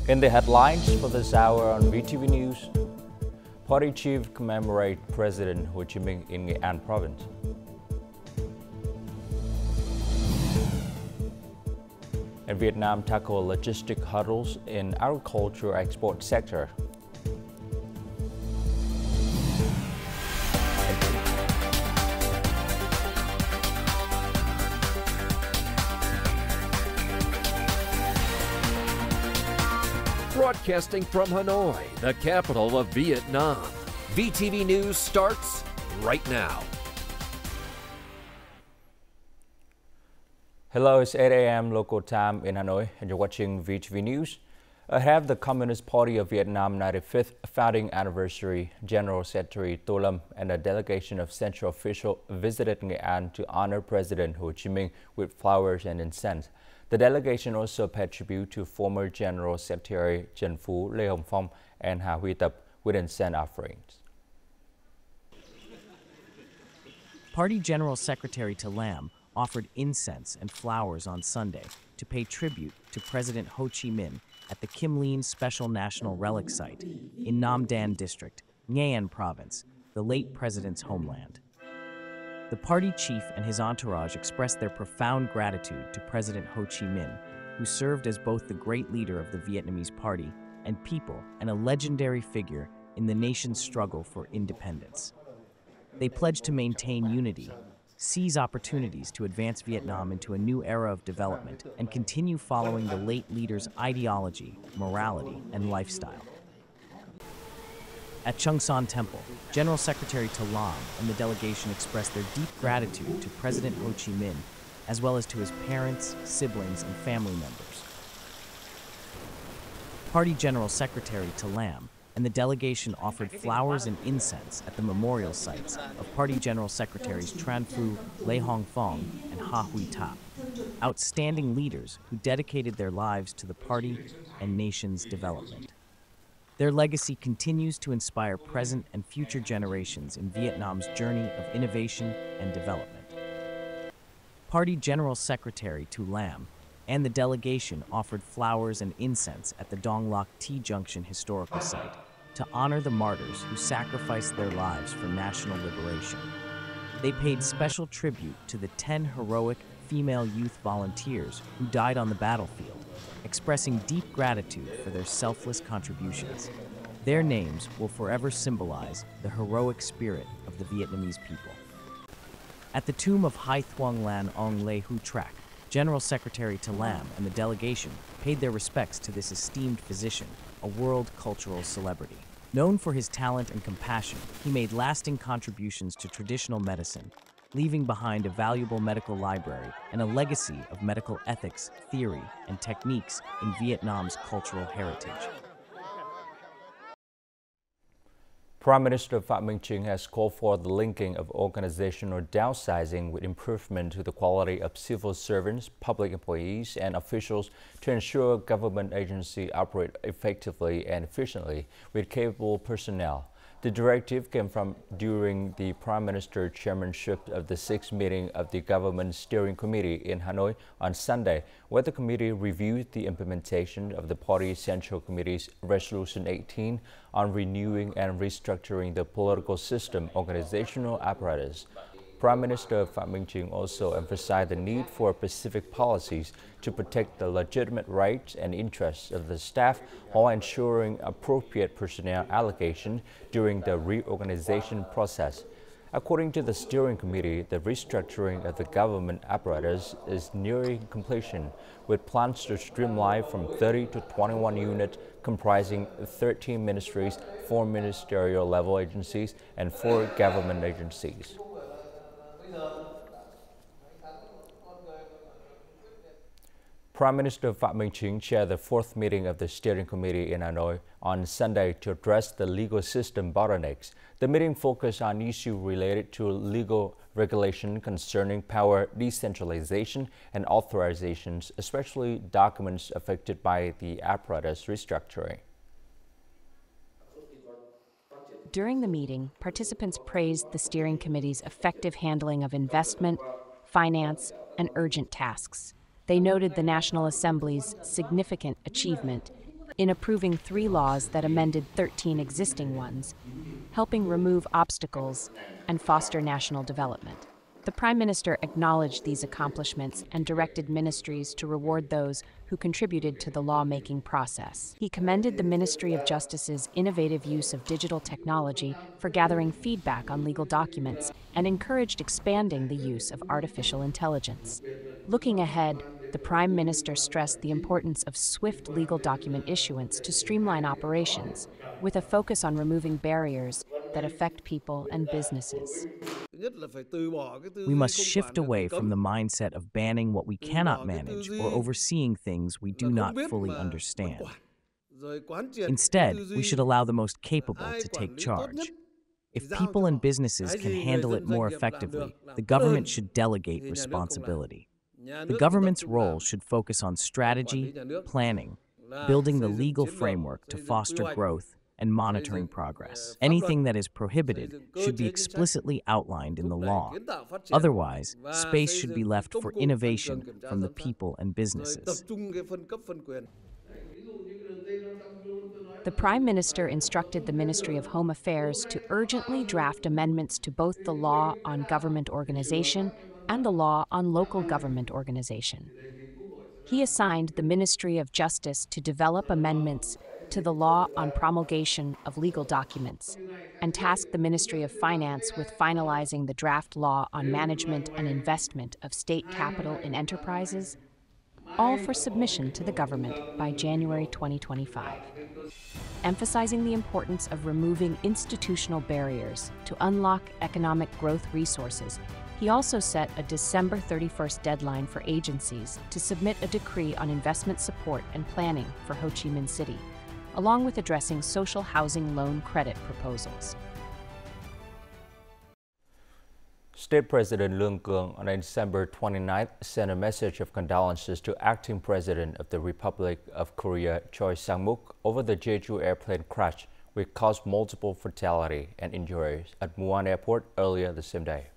In the headlines for this hour on VTV News, Party chief commemorate President Ho Chi Minh in Nghệ An province. And Vietnam tackle logistic hurdles in agriculture export sector. Broadcasting from Hanoi, the capital of Vietnam. VTV News starts right now. Hello, it's 8 a.m. local time in Hanoi, and you're watching VTV News. Ahead of the Communist Party of Vietnam 95th founding anniversary, General Secretary Tô Lâm and a delegation of central officials visited Nghệ An to honor President Ho Chi Minh with flowers and incense. The delegation also paid tribute to former General Secretary Trần Phú, Lê Hồng Phong, and Hà Huy Tập with incense offerings. Party General Secretary Tô Lâm offered incense and flowers on Sunday to pay tribute to President Ho Chi Minh at the Kim Lien Special National Relic Site in Nam Dan District, Nghệ An Province, the late president's homeland. The party chief and his entourage expressed their profound gratitude to President Ho Chi Minh, who served as both the great leader of the Vietnamese party and people and a legendary figure in the nation's struggle for independence. They pledged to maintain unity, seize opportunities to advance Vietnam into a new era of development, and continue following the late leader's ideology, morality, and lifestyle. At Chung San Temple, General Secretary Tô Lâm and the delegation expressed their deep gratitude to President Ho Chi Minh, as well as to his parents, siblings, and family members. Party General Secretary Tô Lâm and the delegation offered flowers and incense at the memorial sites of Party General Secretaries Tran Phu, Lê Hồng Phong, and Ha Huy Tap, outstanding leaders who dedicated their lives to the party and nation's development. Their legacy continues to inspire present and future generations in Vietnam's journey of innovation and development. Party General Secretary Tô Lâm and the delegation offered flowers and incense at the Dong Loc T Junction historical site to honor the martyrs who sacrificed their lives for national liberation. They paid special tribute to the 10 heroic female youth volunteers who died on the battlefield, expressing deep gratitude for their selfless contributions. Their names will forever symbolize the heroic spirit of the Vietnamese people. At the tomb of Hai Thuong Lan Ong Lê Hu Trak, General Secretary Tô Lâm and the delegation paid their respects to this esteemed physician, a world cultural celebrity. Known for his talent and compassion, he made lasting contributions to traditional medicine, leaving behind a valuable medical library and a legacy of medical ethics, theory, and techniques in Vietnam's cultural heritage. Prime Minister Phạm Minh Chính has called for the linking of organizational downsizing with improvement to the quality of civil servants, public employees, and officials to ensure government agencies operate effectively and efficiently with capable personnel. The directive came from during the Prime Minister's chairmanship of the 6th meeting of the Government Steering Committee in Hanoi on Sunday, where the committee reviewed the implementation of the Party Central Committee's Resolution 18 on renewing and restructuring the political system organizational apparatus. Prime Minister Phạm Minh Chính also emphasized the need for specific policies to protect the legitimate rights and interests of the staff while ensuring appropriate personnel allocation during the reorganization process. According to the steering committee, the restructuring of the government apparatus is nearing completion, with plans to streamline from 30 to 21 units comprising 13 ministries, 4 ministerial level agencies, and 4 government agencies. Prime Minister Phạm Minh Chính chaired the 4th meeting of the steering committee in Hanoi on Sunday to address the legal system bottlenecks. The meeting focused on issues related to legal regulation concerning power decentralization and authorizations, especially documents affected by the apparatus restructuring. During the meeting, participants praised the steering committee's effective handling of investment, finance, and urgent tasks. They noted the National Assembly's significant achievement in approving 3 laws that amended 13 existing ones, helping remove obstacles and foster national development. The Prime Minister acknowledged these accomplishments and directed ministries to reward those who contributed to the lawmaking process. He commended the Ministry of Justice's innovative use of digital technology for gathering feedback on legal documents and encouraged expanding the use of artificial intelligence. Looking ahead, the Prime Minister stressed the importance of swift legal document issuance to streamline operations, with a focus on removing barriers that affect people and businesses. We must shift away from the mindset of banning what we cannot manage or overseeing things we do not fully understand. Instead, we should allow the most capable to take charge. If people and businesses can handle it more effectively, the government should delegate responsibility. The government's role should focus on strategy, planning, building the legal framework to foster growth, and monitoring progress. Anything that is prohibited should be explicitly outlined in the law. Otherwise, space should be left for innovation from the people and businesses. The Prime Minister instructed the Ministry of Home Affairs to urgently draft amendments to both the law on government organization and the law on local government organization. He assigned the Ministry of Justice to develop amendments to the law on promulgation of legal documents, and tasked the Ministry of Finance with finalizing the draft law on management and investment of state capital in enterprises, all for submission to the government by January 2025. Emphasizing the importance of removing institutional barriers to unlock economic growth resources, he also set a December 31st deadline for agencies to submit a decree on investment support and planning for Ho Chi Minh City, along with addressing social housing loan credit proposals. State President Lương Cường on December 29th sent a message of condolences to acting President of the Republic of Korea Choi Sang-muk over the Jeju airplane crash, which caused multiple fatalities and injuries at Muan Airport earlier the same day.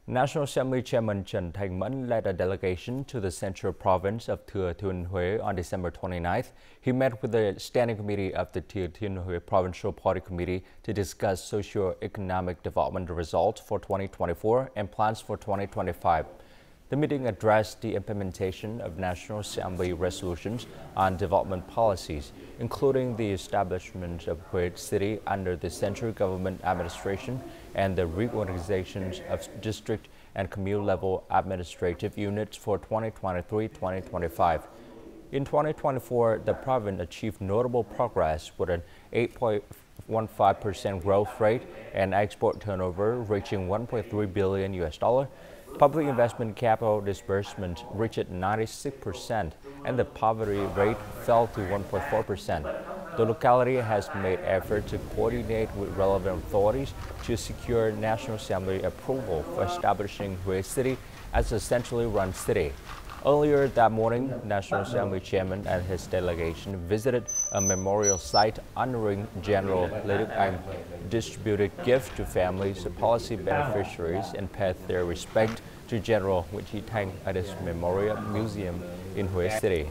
National Assembly Chairman Trần Thanh Mẫn led a delegation to the central province of Thừa Thiên Huế on December 29th. He met with the Standing Committee of the Thừa Thiên Huế Provincial Party Committee to discuss socio-economic development results for 2024 and plans for 2025. The meeting addressed the implementation of National Assembly resolutions on development policies, including the establishment of Huế City under the central government administration and the reorganizations of district and commune-level administrative units for 2023-2025. In 2024, the province achieved notable progress with an 8.15% growth rate and export turnover reaching $1.3 billion. Public investment capital disbursement reached 96%, and the poverty rate fell to 1.4%. The locality has made efforts to coordinate with relevant authorities to secure National Assembly approval for establishing Huế City as a centrally run city. Earlier that morning, National Assembly Chairman and his delegation visited a memorial site honoring General Lê Đức Anh, distributed gifts to families of policy beneficiaries, and paid their respect to General Nguyễn Chí Thanh at his Memorial Museum in Huế City.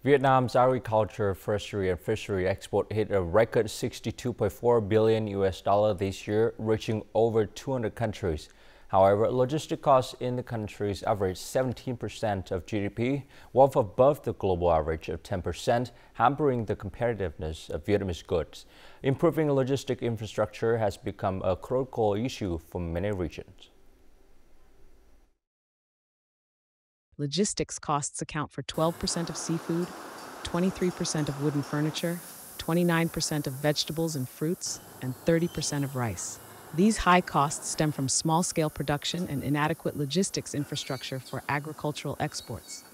Vietnam's agriculture, forestry, and fishery export hit a record $62.4 billion this year, reaching over 200 countries. However, logistic costs in the countries average 17% of GDP, well above the global average of 10%, hampering the competitiveness of Vietnamese goods. Improving logistic infrastructure has become a critical issue for many regions. Logistics costs account for 12% of seafood, 23% of wooden furniture, 29% of vegetables and fruits, and 30% of rice. These high costs stem from small-scale production and inadequate logistics infrastructure for agricultural exports.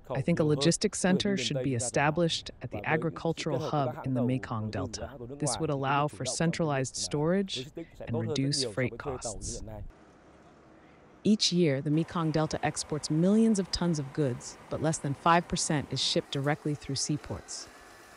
I think a logistics center should be established at the agricultural hub in the Mekong Delta. This would allow for centralized storage and reduce freight costs. Each year, the Mekong Delta exports millions of tons of goods, but less than 5% is shipped directly through seaports.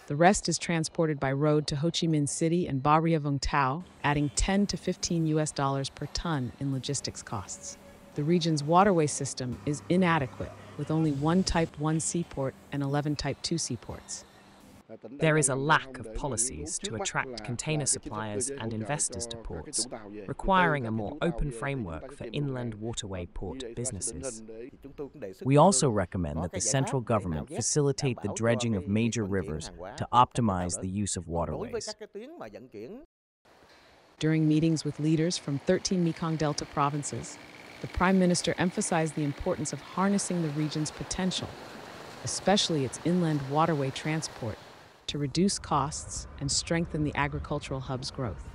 The rest is transported by road to Ho Chi Minh City and Bà Rịa Vũng Tàu, adding $10 to $15 per ton in logistics costs. The region's waterway system is inadequate, with only one Type 1 seaport and 11 Type 2 seaports. There is a lack of policies to attract container suppliers and investors to ports, requiring a more open framework for inland waterway port businesses. We also recommend that the central government facilitate the dredging of major rivers to optimize the use of waterways. During meetings with leaders from 13 Mekong Delta provinces, the Prime Minister emphasized the importance of harnessing the region's potential, especially its inland waterway transport, to reduce costs and strengthen the agricultural hub's growth.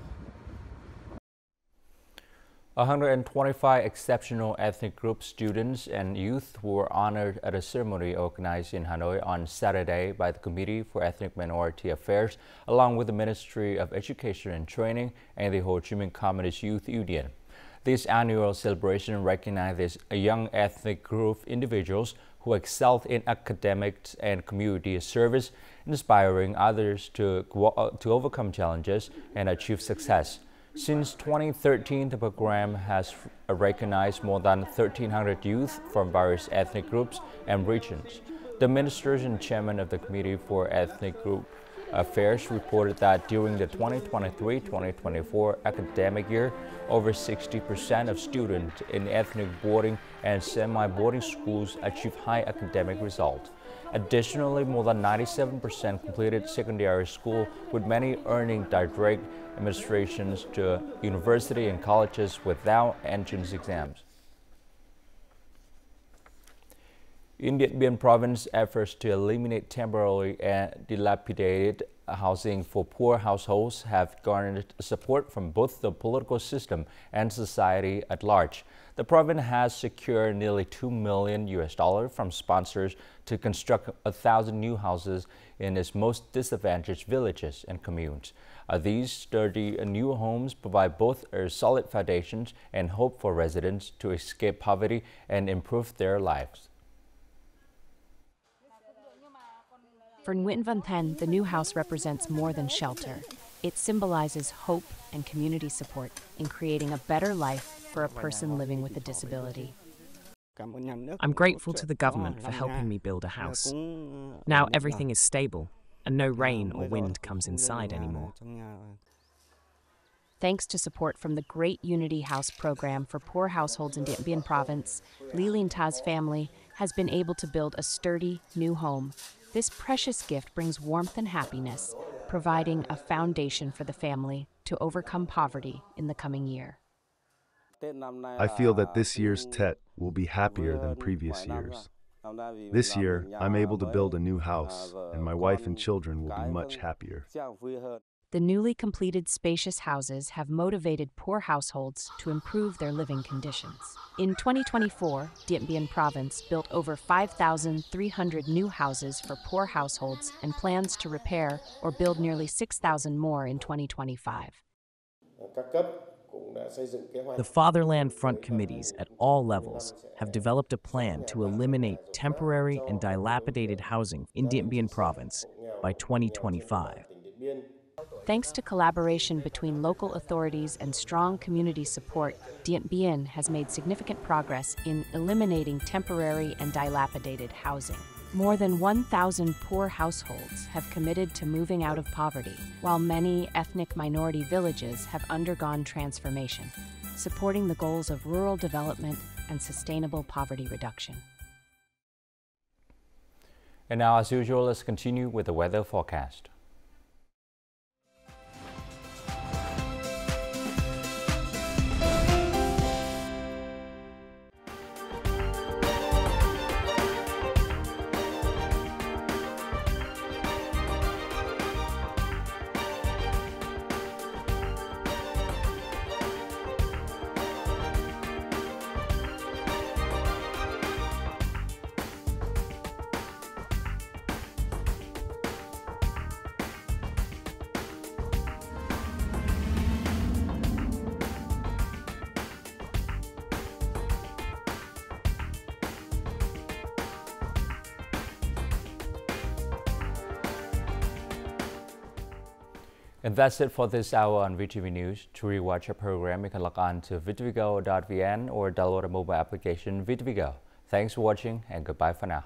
125 exceptional ethnic group students and youth were honored at a ceremony organized in Hanoi on Saturday by the Committee for Ethnic Minority Affairs, along with the Ministry of Education and Training and the Ho Chi Minh Communist Youth Union. This annual celebration recognizes young ethnic group individuals who excelled in academics and community service, inspiring others to overcome challenges and achieve success. Since 2013, the program has recognized more than 1,300 youth from various ethnic groups and regions. The ministers and chairman of the Committee for Ethnic Group Affairs reported that during the 2023-2024 academic year, over 60% of students in ethnic boarding and semi-boarding schools achieved high academic results. Additionally, more than 97% completed secondary school, with many earning direct admissions to university and colleges without entrance exams. In Điện Biên Province, efforts to eliminate temporary and dilapidated housing for poor households have garnered support from both the political system and society at large. The province has secured nearly $2 million from sponsors to construct 1,000 new houses in its most disadvantaged villages and communes. These sturdy new homes provide both a solid foundations and hope for residents to escape poverty and improve their lives. For Nguyen Van Then, the new house represents more than shelter. It symbolizes hope and community support in creating a better life for a person living with a disability. I'm grateful to the government for helping me build a house. Now everything is stable, and no rain or wind comes inside anymore. Thanks to support from the Great Unity House program for poor households in Điện Biên Province, Lilin Ta's family has been able to build a sturdy new home. This precious gift brings warmth and happiness, providing a foundation for the family to overcome poverty in the coming year. I feel that this year's Tet will be happier than previous years. This year, I'm able to build a new house, and my wife and children will be much happier. The newly completed spacious houses have motivated poor households to improve their living conditions. In 2024, Điện Biên Province built over 5,300 new houses for poor households and plans to repair or build nearly 6,000 more in 2025. The Fatherland Front committees at all levels have developed a plan to eliminate temporary and dilapidated housing in Điện Biên Province by 2025. Thanks to collaboration between local authorities and strong community support, Điện Biên has made significant progress in eliminating temporary and dilapidated housing. More than 1,000 poor households have committed to moving out of poverty, while many ethnic minority villages have undergone transformation, supporting the goals of rural development and sustainable poverty reduction. And now, as usual, let's continue with the weather forecast. And that's it for this hour on VTV News. To rewatch our program, you can log on to VTVgo.vn or download a mobile application VTVgo. Thanks for watching and goodbye for now.